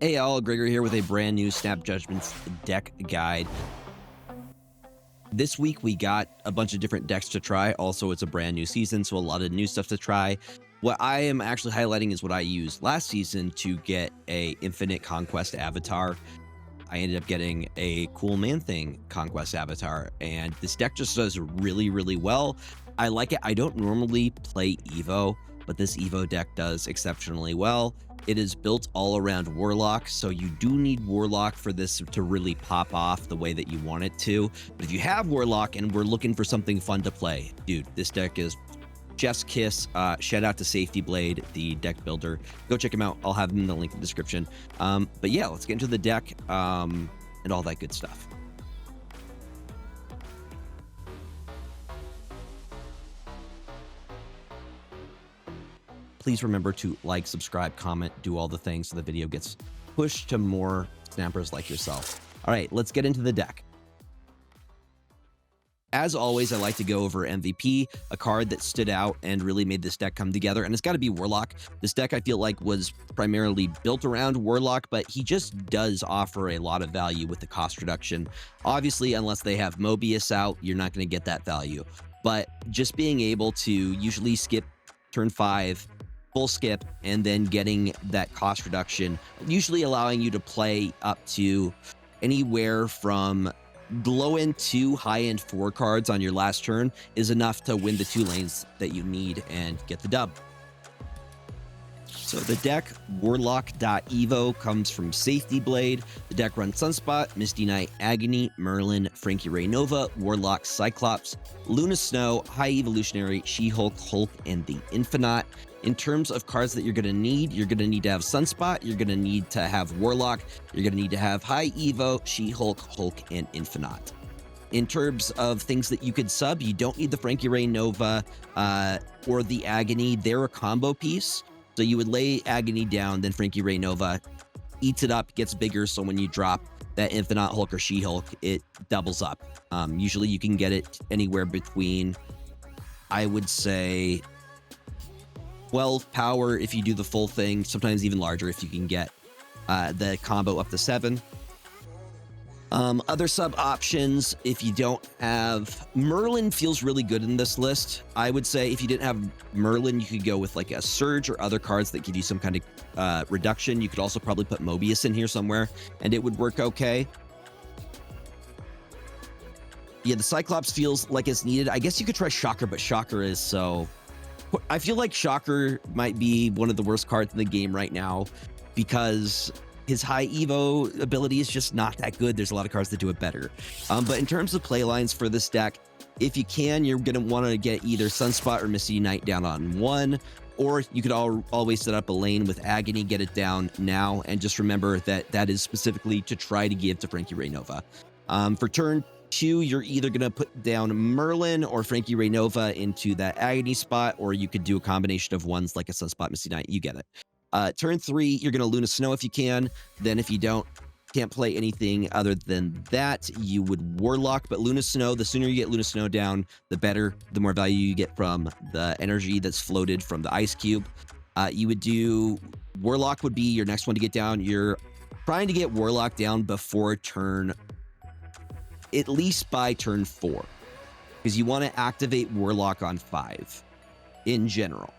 Hey all, Gregor here with a brand new Snap Judgments deck guide. This week we got a bunch of different decks to try. Also, it's a brand new season, so a lot of new stuff to try. What I am actually highlighting is what I used last season to get a Infinite Conquest Avatar. I ended up getting a Cool Man Thing Conquest Avatar, and this deck just does really, really well. I like it. I don't normally play Evo, but this Evo deck does exceptionally well. It is built all around Warlock, so you do need Warlock for this to really pop off the way that you want it to. But if you have Warlock and we're looking for something fun to play, dude, this deck is chef's kiss. Shout out to Safety Blade, the deck builder. Go check him out. I'll have him in the link in the description. But yeah, let's get into the deck and all that good stuff. Please remember to like, subscribe, comment, do all the things so the video gets pushed to more snappers like yourself. All right, let's get into the deck. As always, I like to go over MVP, a card that stood out and really made this deck come together, and it's got to be Warlock. This deck, I feel like, was primarily built around Warlock, but he just does offer a lot of value with the cost reduction. Obviously, unless they have Mobius out, you're not going to get that value. But just being able to usually skip turn 5, full skip, and then getting that cost reduction, usually allowing you to play up to anywhere from low end 2, high end 4 cards on your last turn is enough to win the 2 lanes that you need and get the dub. So the deck, Warlock.Evo, comes from Safety Blade. The deck runs Sunspot, Misty Knight, Agony, Merlin, Frankie Ray Nova, Warlock, Cyclops, Luna Snow, High Evolutionary, She-Hulk, Hulk, and the Infinite. In terms of cards that you're going to need to have Sunspot, you're going to need to have Warlock, you're going to need to have High Evo, She-Hulk, Hulk, and Infinite. In terms of things that you could sub, you don't need the Frankie Ray Nova or the Agony. They're a combo piece. So you would lay Agony down, then Frankie Ray Nova eats it up, gets bigger, so when you drop that Infinite Hulk or She-Hulk, it doubles up. Usually you can get it anywhere between, I would say, 12 power if you do the full thing, sometimes even larger if you can get the combo up to 7. Other sub options, if you don't have Merlin, feels really good in this list. I would say if you didn't have Merlin, you could go with like a Surge or other cards that give you some kind of reduction. You could also probably put Mobius in here somewhere and it would work okay. Yeah, the Cyclops feels like it's needed. I guess you could try Shocker, but Shocker is so... I feel like Shocker might be one of the worst cards in the game right now because his high Evo ability is just not that good. There's a lot of cards that do it better. But in terms of play lines for this deck, if you can, you're going to want to get either Sunspot or Misty Knight down on 1, or you could always set up a lane with Agony, get it down now, and just remember that that is specifically to try to give to Frankie Ray Nova. For turn 2, you're either going to put down Merlin or Frankie Ray Nova into that Agony spot, or you could do a combination of ones like a Sunspot, Misty Knight. You get it. Turn 3, you're going to Luna Snow if you can. Then if you can't play anything other than that, you would Warlock. But Luna Snow, the sooner you get Luna Snow down, the better, the more value you get from the energy that's floated from the Ice Cube. You would do Warlock would be your next one to get down. You're trying to get Warlock down before at least by turn 4, because you want to activate Warlock on 5 in general.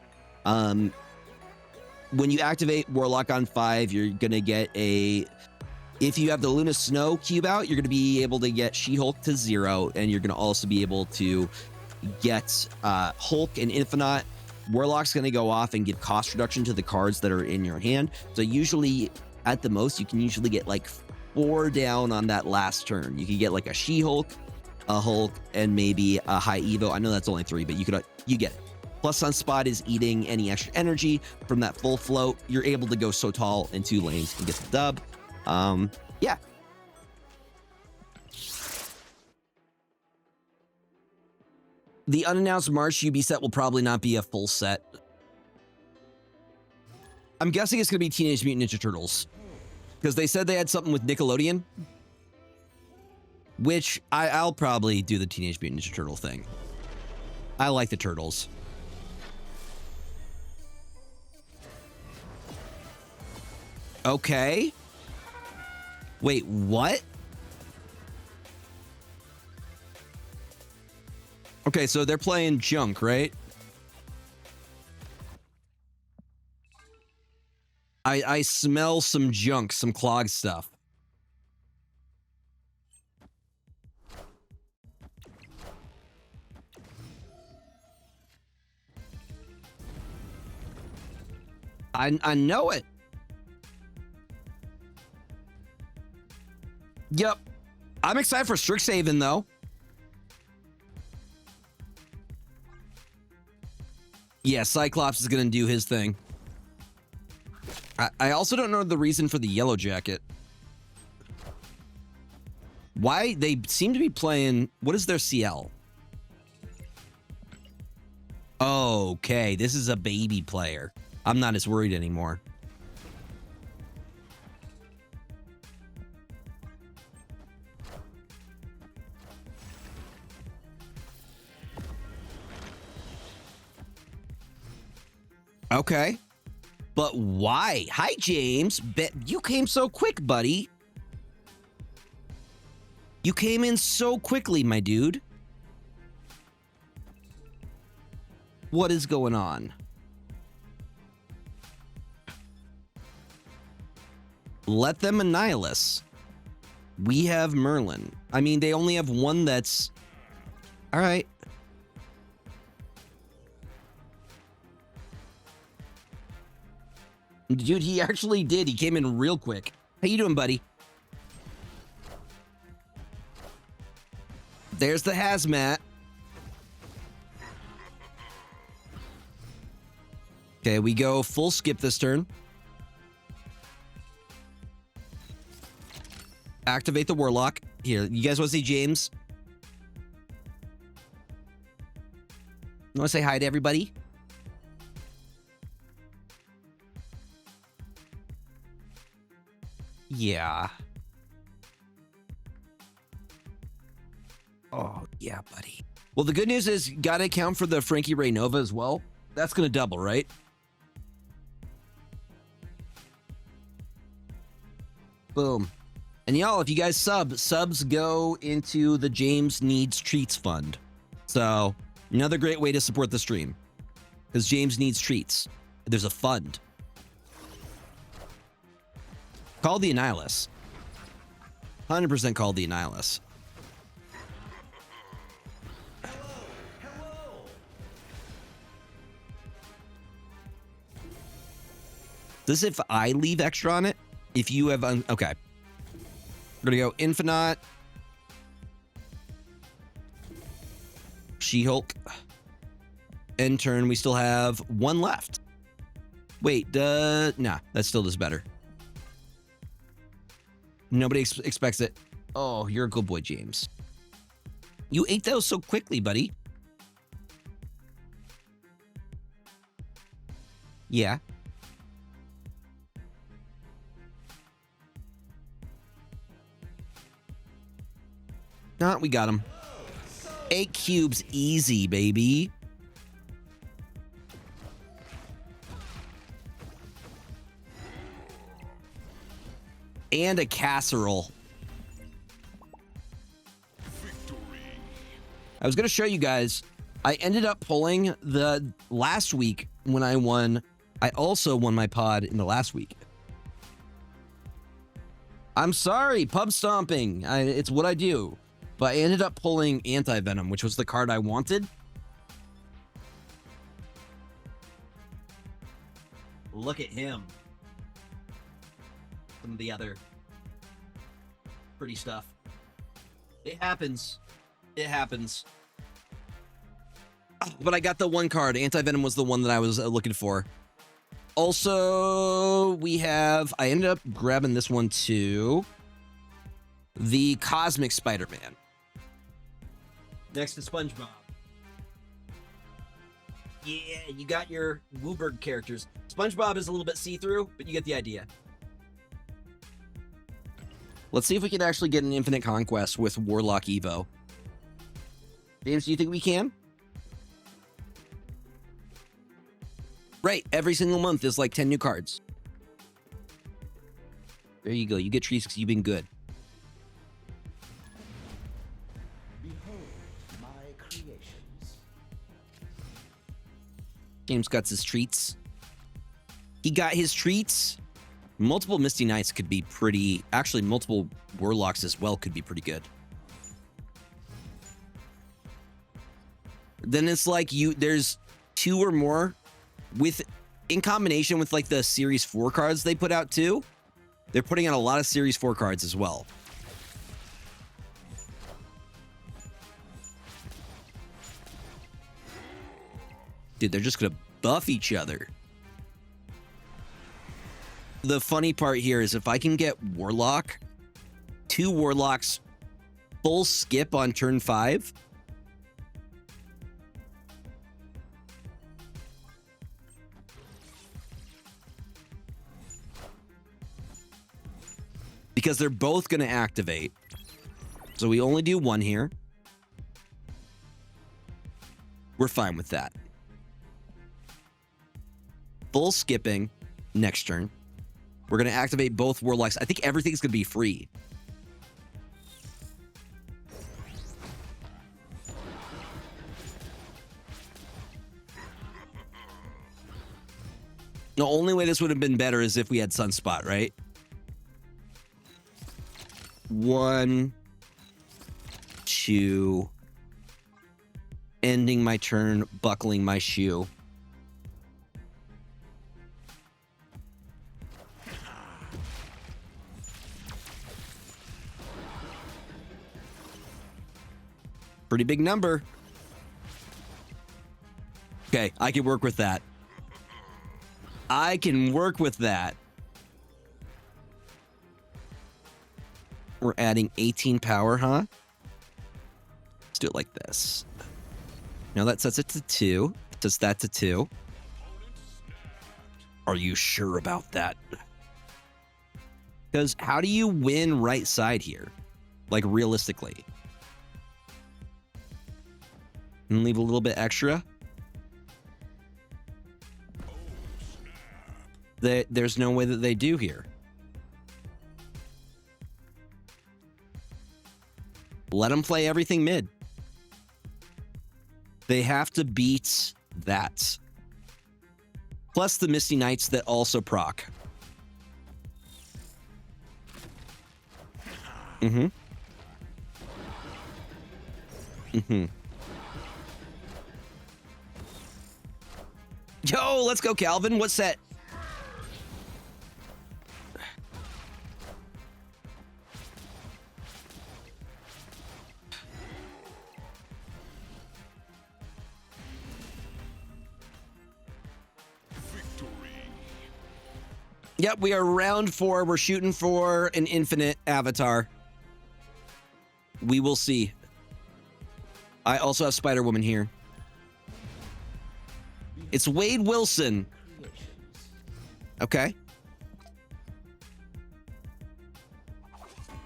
When you activate Warlock on 5, you're going to get if you have the Luna Snow cube out, you're going to be able to get She-Hulk to 0, and you're going to also be able to get Hulk and Infinite. Warlock's going to go off and give cost reduction to the cards that are in your hand. So usually, at the most, you can usually get like 4 down on that last turn. You can get like a She-Hulk, a Hulk, and maybe a High Evo. I know that's only 3, but you get it. Plus Sunspot is eating any extra energy from that full float. You're able to go so tall in 2 lanes and get the dub. Yeah. The unannounced March UB set will probably not be a full set. I'm guessing it's going to be Teenage Mutant Ninja Turtles, because they said they had something with Nickelodeon, which I'll probably do the Teenage Mutant Ninja Turtle thing. I like the Turtles. Okay. Wait, what? Okay, so they're playing junk, right? I smell some junk, some clog stuff. I know it. Yep. I'm excited for Strixhaven, though. Yeah, Cyclops is going to do his thing. I also don't know the reason for the yellow jacket. Why? They seem to be playing... What is their CL? Okay, this is a baby player. I'm not as worried anymore. Okay. But why? Hi, James. You came so quick, buddy. You came in so quickly, my dude. What is going on? Let them Annihilus. We have Merlin. I mean, they only have one that's... All right. Dude, he actually did. He came in real quick. How you doing, buddy? There's the hazmat. Okay, we go full skip this turn. Activate the Warlock. Here, you guys want to see James? You want to say hi to everybody? Yeah. Oh, yeah, buddy. Well, the good news is you got to account for the Frankie Ray Nova as well. That's going to double, right? Boom. And y'all, if you guys subs go into the James Needs Treats Fund. So, another great way to support the stream. Because James needs treats. There's a fund. Call the Annihilus. 100% call the Annihilus. This is if I leave extra on it. If you have... okay. We're going to go Infinite. She-Hulk. End turn. We still have one left. Wait, nah, that still does better. Nobody expects it. Oh, you're a good boy, James. You ate those so quickly, buddy. Yeah. Nah, we got him. 8 cubes easy, baby. And a casserole. Victory. I was going to show you guys. I ended up pulling the last week when I won. I also won my pod in the last week. I'm sorry, pub stomping. It's what I do. But I ended up pulling Anti-Venom, which was the card I wanted. Look at him. Some of the other pretty stuff. It happens. It happens. But I got the one card. Anti-Venom was the one that I was looking for. Also, we have... I ended up grabbing this one too. The Cosmic Spider-Man. Next to SpongeBob. Yeah, you got your Wooberg characters. SpongeBob is a little bit see-through, but you get the idea. Let's see if we can actually get an Infinite Conquest with Warlock.Evo. James, do you think we can? Right, every single month is like 10 new cards. There you go. You get treats because you've been good. Behold my creations. James got his treats. He got his treats. Multiple Misty Knights could be pretty... Actually, multiple Warlocks as well could be pretty good. Then it's like there's 2 or more in combination with like the Series 4 cards they put out too. They're putting out a lot of Series 4 cards as well. Dude, they're just gonna buff each other. The funny part here is if I can get Warlock, 2 Warlocks full skip on turn 5. Because they're both going to activate. So we only do 1 here. We're fine with that. Full skipping next turn. We're going to activate both Warlocks. I think everything's going to be free. The only way this would have been better is if we had Sunspot, right? 1, 2, ending my turn, buckling my shoe. Pretty big number. Okay, I can work with that. I can work with that. We're adding 18 power, huh? Let's do it like this. Now that sets it to 2. Sets that to 2. Are you sure about that? Because how do you win right side here? Like, realistically. And leave a little bit extra. There's no way that they do here. Let them play everything mid. They have to beat that. Plus the Misty Knights that also proc. Mm-hmm. Mm-hmm. Yo, let's go, Calvin. What's that? Yep, we are round 4. We're shooting for an Infinite Avatar. We will see. I also have Spider-Woman here. It's Wade Wilson. Okay.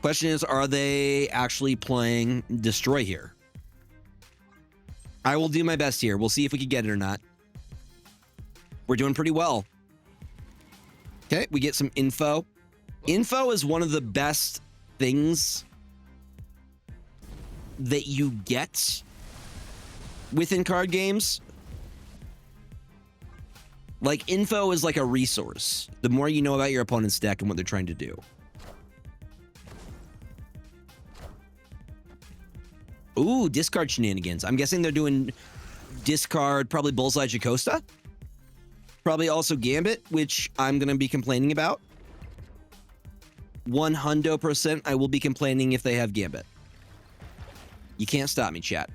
Question is, are they actually playing Destroy here? I will do my best here. We'll see if we can get it or not. We're doing pretty well. Okay, we get some info. Info is one of the best things that you get within card games. Like, info is like a resource. The more you know about your opponent's deck and what they're trying to do. Ooh, discard shenanigans. I'm guessing they're doing discard, probably Bullseye Jacosta. Probably also Gambit, which I'm going to be complaining about. 100% I will be complaining if they have Gambit. You can't stop me, chat.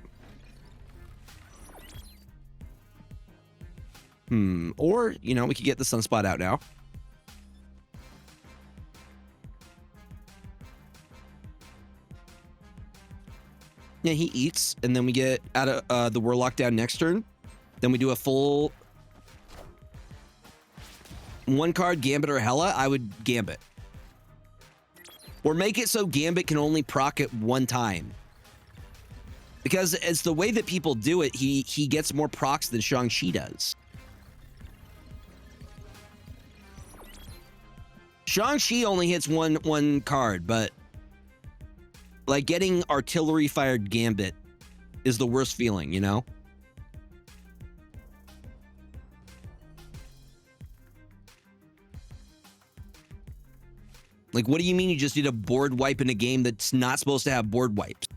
Or, you know, we could get the Sunspot out now. Yeah, he eats, and then we get out of the Warlock down next turn. Then we do a full 1-card Gambit or Hela. I would Gambit. Or make it so Gambit can only proc it 1 time. Because it's the way that people do it, he gets more procs than Shang-Chi does. Shang-Chi only hits one card, but like getting artillery fired Gambit is the worst feeling, you know? Like, what do you mean you just did a board wipe in a game that's not supposed to have board wipes?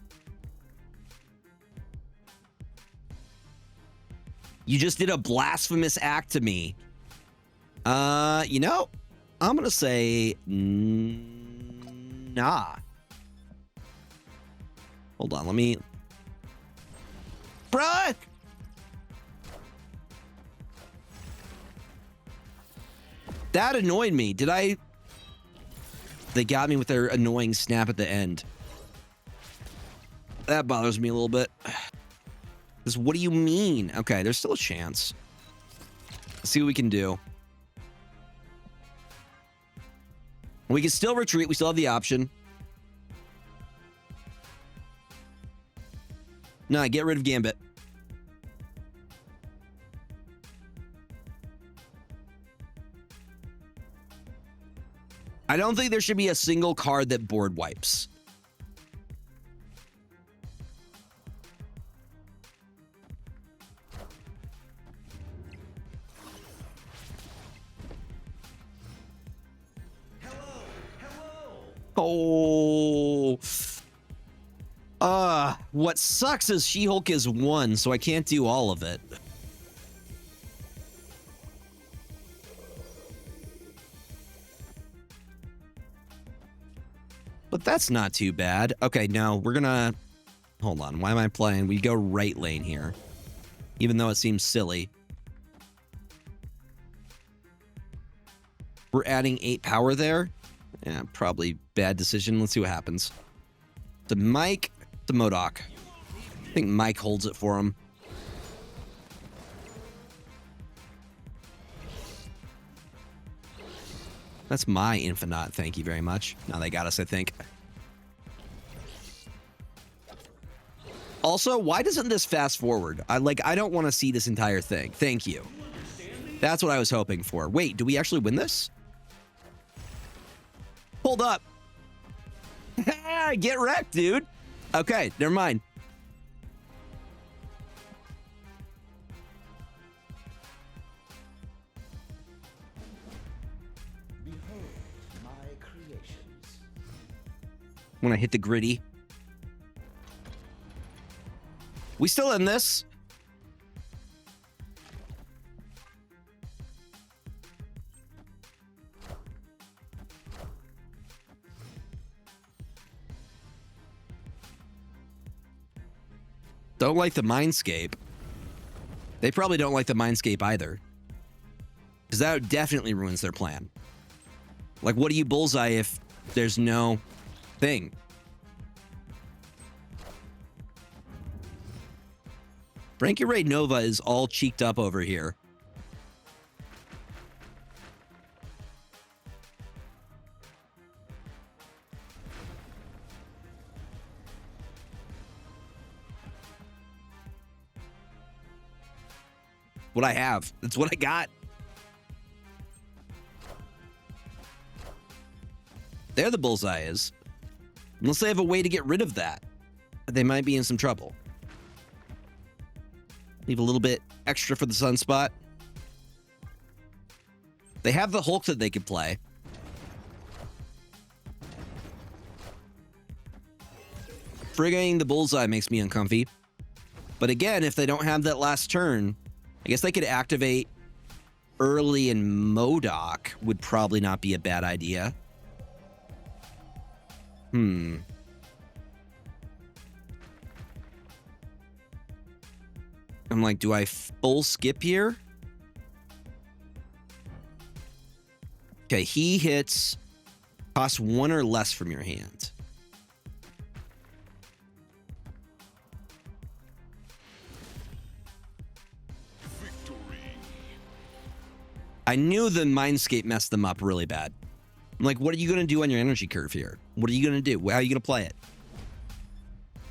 You just did a blasphemous act to me. You know, I'm gonna say nah. Hold on, let me... Bruh! That annoyed me. Did I... They got me with their annoying snap at the end. That bothers me a little bit. Because what do you mean? Okay, there's still a chance. Let's see what we can do. We can still retreat. We still have the option. Nah, get rid of Gambit. I don't think there should be a single card that board wipes. Oh. What sucks is She-Hulk is 1, so I can't do all of it. But that's not too bad. Okay, no, we're gonna... Hold on, why am I playing? We go right lane here. Even though it seems silly. We're adding 8 power there. Yeah, probably bad decision. Let's see what happens. The Mike, the MODOK. I think Mike holds it for him. That's my Infinite, thank you very much. Now they got us, I think. Also, why doesn't this fast forward? I don't want to see this entire thing. Thank you. That's what I was hoping for. Wait, do we actually win this? Hold up. Get wrecked, dude. Okay, never mind. Behold my creations. When I hit the gritty. We still in this. Don't like the Mindscape. They probably don't like the Mindscape either. Because that definitely ruins their plan. Like, what do you bullseye if there's no thing? Branky Nova is all cheeked up over here. What I have. That's what I got. There the bullseye is. Unless they have a way to get rid of that, they might be in some trouble. Leave a little bit extra for the Sunspot. They have the Hulk that they could play. Frigging the bullseye makes me uncomfy. But again, if they don't have that last turn, I guess they could activate early, and MODOK would probably not be a bad idea. I'm like, do I full skip here? Okay, he hits, costs 1 or less from your hand. I knew the Mindscape messed them up really bad. I'm like, what are you going to do on your energy curve here? What are you going to do? How are you going to play it?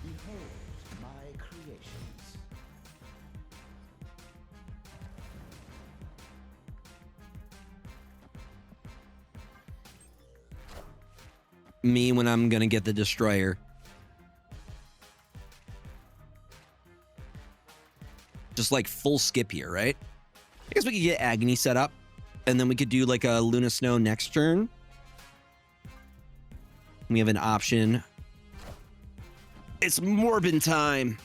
Behold my creations. me when I'm gonna get the destroyer. Just like full skip here, right? I guess we could get Agony set up, and then we could do like a Luna Snow next turn. We have an option. It's Morbin time.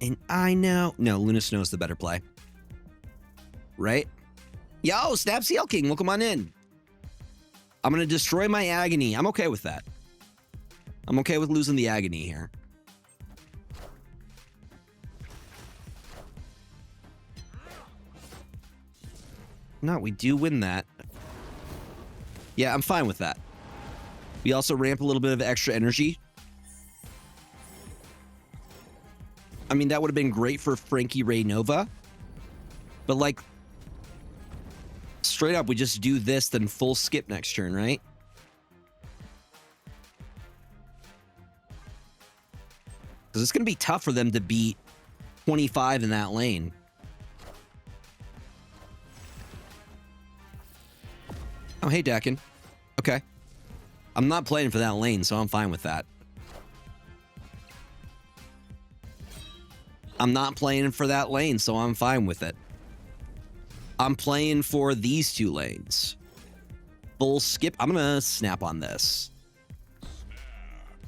And I know... No, Luna Snow is the better play. Right? Yo, Snap CL King, welcome on in. I'm going to destroy my Agony. I'm okay with that. I'm okay with losing the Agony here. No, we do win that. Yeah, I'm fine with that. We also ramp a little bit of extra energy. I mean, that would have been great for Frankie Ray Nova. But, like, straight up, we just do this, then full skip next turn, right? Because it's going to be tough for them to beat 25 in that lane. Oh, hey, Dakin. Okay. I'm not playing for that lane, so I'm fine with that. I'm not playing for that lane, so I'm fine with it. I'm playing for these two lanes. Full skip. I'm going to snap on this.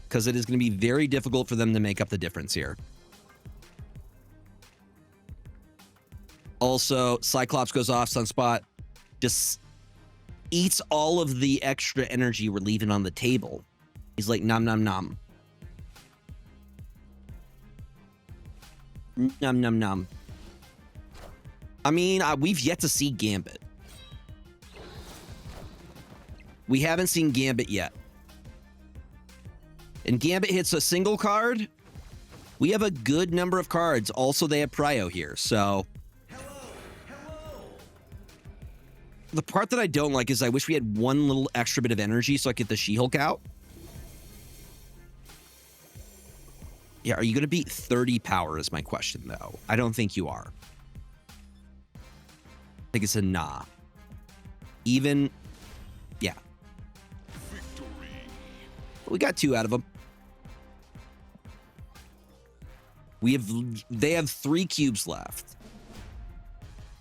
Because it is going to be very difficult for them to make up the difference here. Also, Cyclops goes off, Sunspot just eats all of the extra energy we're leaving on the table. He's like, nom, nom, nom. Nom, nom, nom. I mean, we've yet to see Gambit. We haven't seen Gambit yet. And Gambit hits a single card. We have a good number of cards. Also, they have Prio here, so... The part that I don't like is I wish we had one little extra bit of energy so I could get the She-Hulk out. Yeah, are you going to beat 30 power is my question, though. I don't think you are. I think it's a nah. Even... Yeah. Victory. We got 2 out of them. They have 3 cubes left.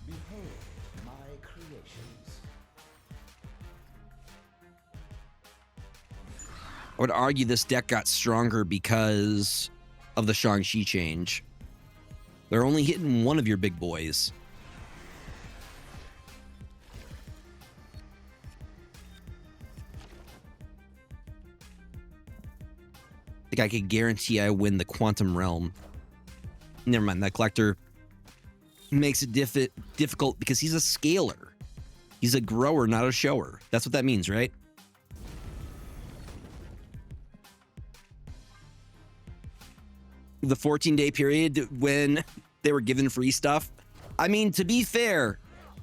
Behold my creations. I would argue this deck got stronger because of the Shang-Chi change. They're only hitting one of your big boys. I think I could guarantee I win the Quantum Realm. Never mind, that collector makes it difficult because he's a scaler. He's a grower, not a shower. That's what that means, right? The 14-day period when they were given free stuff. I mean, to be fair,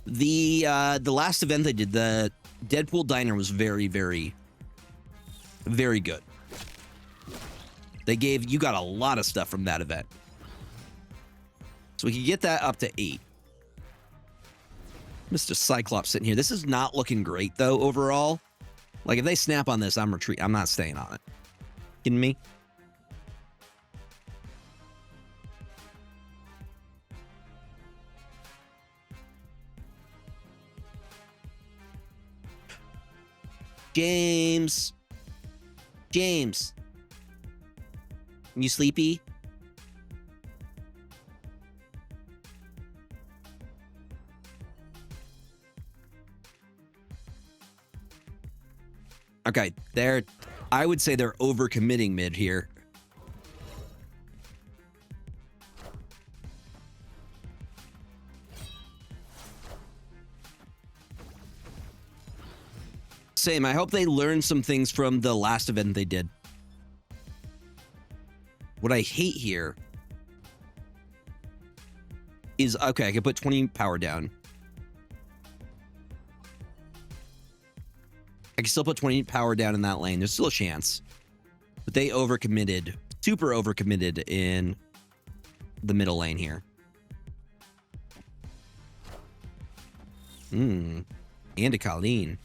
the last event they did, the Deadpool Diner, was very, very, very good. You got a lot of stuff from that event. So we can get that up to 8. Mr. Cyclops sitting here. This is not looking great, though, overall. Like, if they snap on this, I'm retreating. I'm not staying on it. Kidding me? James. James. You sleepy? Okay, I would say they're overcommitting mid here. Same, I hope they learned some things from the last event they did. What I hate here is, okay, I can put 20 power down. I can still put 20 power down in that lane. There's still a chance. But they overcommitted, super overcommitted in the middle lane here. And a Colleen.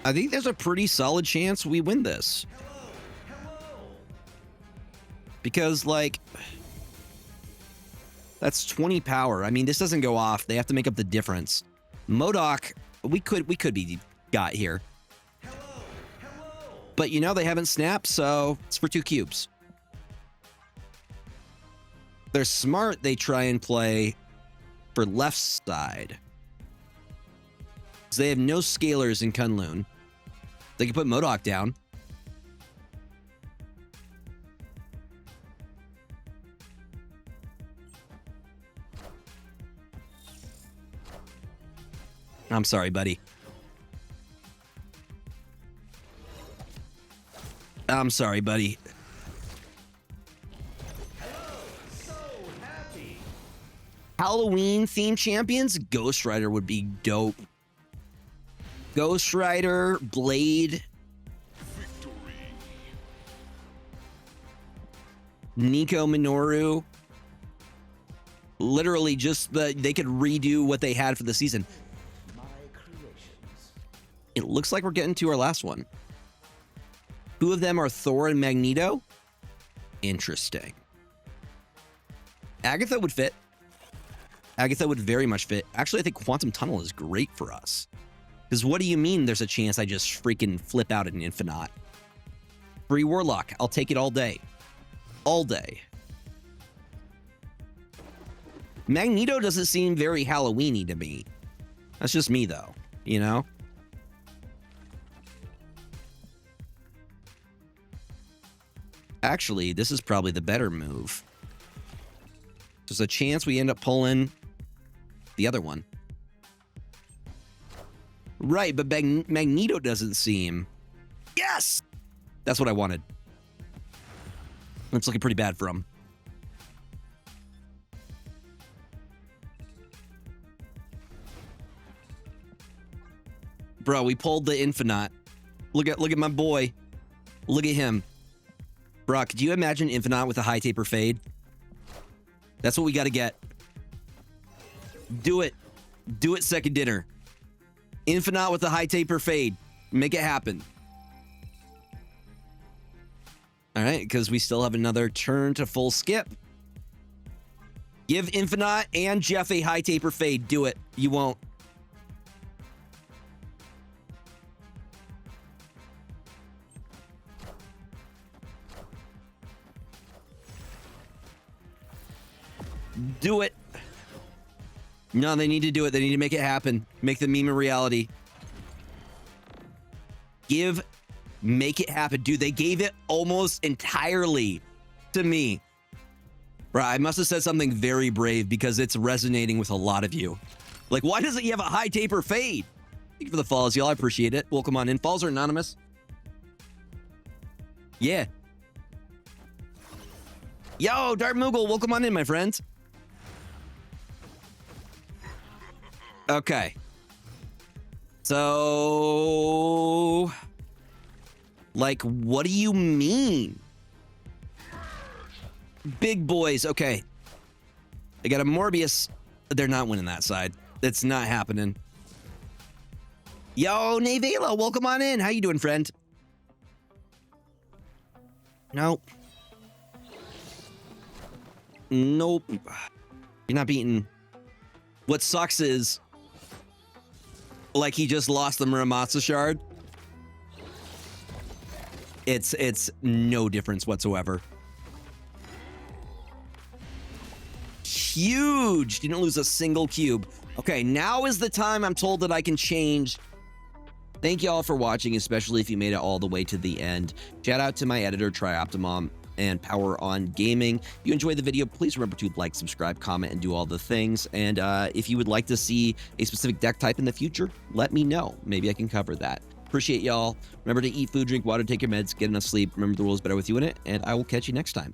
I think there's a pretty solid chance we win this. Because, like, that's 20 power. I mean, this doesn't go off. They have to make up the difference. MODOK, we could be got here. But, you know, they haven't snapped, so it's for 2 cubes. They're smart. They try and play for left side. Because they have no scalers in Kunlun. They can put MODOK down. I'm sorry, buddy. I'm sorry, buddy. Halloween themed champions? Ghost Rider would be dope. Ghost Rider, Blade. Victory. Nico Minoru. Literally just they could redo what they had for the season. It looks like we're getting to our last one. 2 of them are Thor and Magneto. Interesting. Agatha would fit. Agatha would very much fit. Actually, I think Quantum Tunnel is great for us. Because what do you mean there's a chance I just freaking flip out an Infinite? Free Warlock. I'll take it all day. All day. Magneto doesn't seem very Halloween-y to me. That's just me, though. You know? Actually, this is probably the better move. There's a chance we end up pulling the other one. Right, but Magneto doesn't seem... Yes! That's what I wanted. It's looking pretty bad for him. Bro, we pulled the Infinite. Look at my boy. Look at him. Bro, could you imagine Infinite with a high taper fade? That's what we got to get. Do it. Do it, second dinner. Infinite with a high taper fade. Make it happen. All right, because we still have another turn to full skip. Give Infinite and Jeff a high taper fade. Do it. You won't. Do it. No, they need to do it. They need to make it happen. Make the meme a reality. Make it happen. Dude, they gave it almost entirely to me. Bro, I must have said something very brave because it's resonating with a lot of you. Like, why doesn't he have a high taper fade? Thank you for the follows, y'all. I appreciate it. Welcome on in. Follows are anonymous. Yeah. Yo, Dart Moogle, welcome on in, my friends. Okay. So... like, what do you mean? Big boys. Okay. They got a Morbius. They're not winning that side. It's not happening. Yo, Nevela, welcome on in. How you doing, friend? Nope. Nope. You're not beating. What sucks is, like, he just lost the Muramatsu shard. It's no difference whatsoever. Huge. Didn't lose a single cube. Okay, now is the time I'm told that I can change. Thank you all for watching, especially if you made it all the way to the end. Shout out to my editor, Tr1Optimum, and PWROn Gaming. If you enjoyed the video, please remember to like, subscribe, comment, and do all the things. And if you would like to see a specific deck type in the future, let me know. Maybe I can cover that. Appreciate y'all. Remember to eat food, drink water, take your meds, get enough sleep. Remember the world is better with you in it, and I will catch you next time.